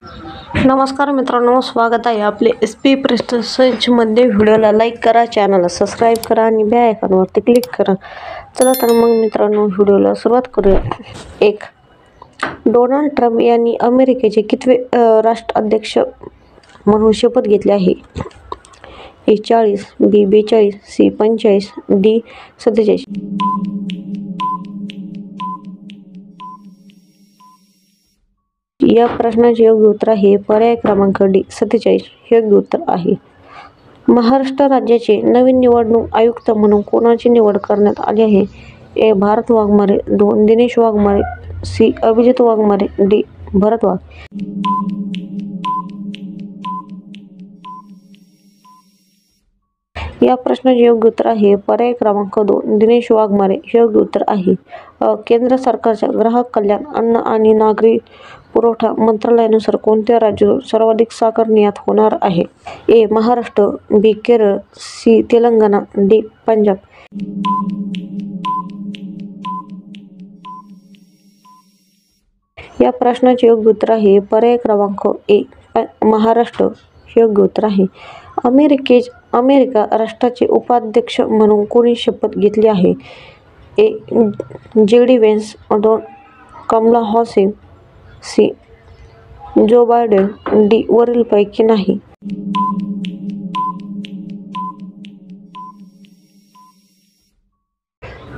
नमस्कार मित्रांनो, स्वागत आहे आपले SP प्रश्न संचमध्ये. व्हिडिओला लाईक करा, चॅनलला सबस्क्राईब करा आणि बेल आयकॉनवरती क्लिक करा. चला तर मग मित्रांनो, व्हिडिओला सुरुवात करूया. 1. डोनाल्ड ट्रम्प यांनी अमेरिकेचे कितवे राष्ट्राध्यक्ष म्हणून शपथ घेतली आहे? A 40, B 42, C 45, D 47. या प्रश्नाचे योग्य उत्तर आहे पर्याय क्रमांक D 47 हे योग्य उत्तर आहे. महाराष्ट्र राज्याचे नवीन निवडणूक आयुक्त म्हणून कोणाची निवड करण्यात आली आहे? A Bharat Waghmare, 2 Dinesh Waghmare, C Abhijit Waghmare, D भरत वाघ. या प्रश्नाचे योग्य उत्तर आहे पर्याय क्रमांक 2 दिनेश वाघमारे हे योग्य उत्तर आहे. केंद्र सरकारच्या ग्राहक कल्याण, अन्न आणि नागरी पुरवठा मंत्रालयानुसार कोणत्या राज्यातून सर्वाधिक साखर निर्यात होणार आहे? A Maharashtra, B Kerala, C Telangana, D Punjab. या प्रश्नाचे योग्य उत्तर आहे पर्याय क्रमांक A महाराष्ट्र हे योग्य उत्तर आहे. अमेरिका राष्ट्राचे उपाध्यक्ष म्हणून कोणी शपथ घेतली आहे? A JD Vance, 2 Kamala Harris, C Joe Biden, D वरीलपैकी नाही.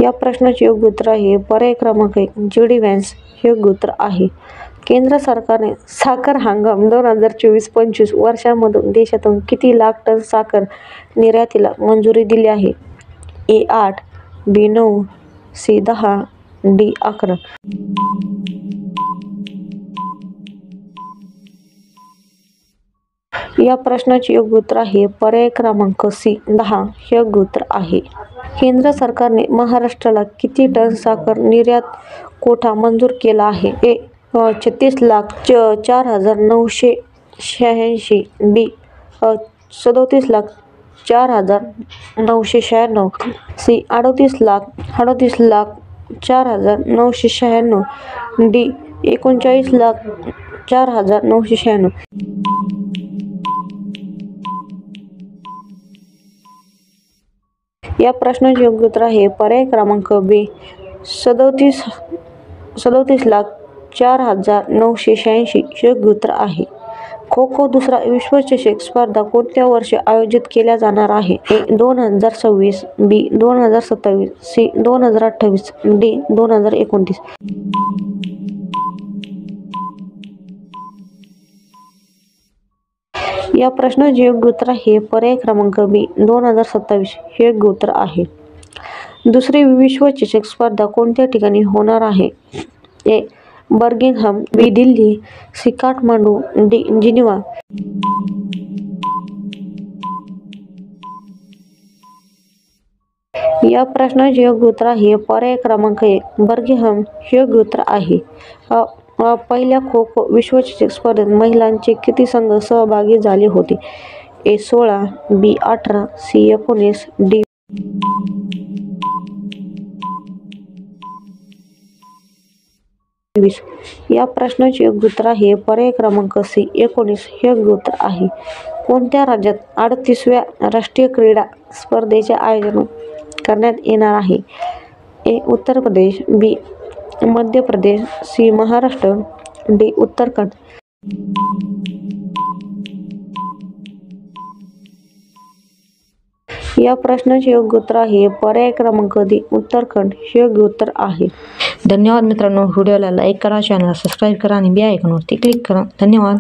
या प्रश्नाचे योग्य उत्तर आहे पर्याय क्रमांक 1 JD व्हेन्स हे योग्य उत्तर आहे. केंद्र सरकारने साखर हंगाम 2024-25 वर्षांमधून देशातून किती लाख टन साखर निर्यातीला मंजुरी दिली आहे? A 8, B 9, C 10, D 11. या प्रश्नाचे योग्य उत्तर आहे पर्याय क्रमांक C 10 हे योग्य उत्तर आहे. केंद्र सरकारने महाराष्ट्राला किती टन साखर निर्यात कोटा मंजूर केला आहे? A 36,04,986, B 37,04,996, C 38,04,996, D 39,04,996. या प्रश्नाचे योग्य उत्तर आहे पर्याय क्रमांक B 37,04,986 हे योग्य उत्तर आहे. खो खो दुसरा विश्वचषक स्पर्धा कोणत्या वर्षी आयोजित केल्या जाणार आहे? A 2026, B 2027, C 2028, D 2029. या प्रश्नाचे योग्य उत्तर आहे पर्याय क्रमांक B 2027 हे योग्य उत्तर आहे. दुसरी विश्वचषक स्पर्धा कोणत्या ठिकाणी होणार आहे? A Birmingham, B Delhi, C Kathmandu, D Geneva. या प्रश्नाचे योग्य उत्तर आहे पर्याय क्रमांक 1 बर्मिंगहॅम हे योग्य उत्तर आहे. पहिल्या खो खो विश्वचषक स्पर्धेत महिलांचे किती संघ सहभागी झाले होते? A 16, B 18, C 19, D. या प्रश्नाचे योग्य उत्तर आहे पर्याय क्रमांक C 19 हे योग्य उत्तर आहे. कोणत्या राज्यात 38व्या राष्ट्रीय क्रीडा स्पर्धेचे आयोजन करण्यात येणार आहे? A Uttar Pradesh, B Madhya Pradesh, C Maharashtra, D Uttarakhand. या प्रश्नाचे योग्य उत्तर आहे पर्याय क्रमांक D उत्तराखंड हे योग्य उत्तर आहे. धन्यवाद मित्रांनो. व्हिडिओला लाईक करा, चॅनलला सबस्क्राईब करा आणि बेल आयकॉनवरती क्लिक करा. धन्यवाद.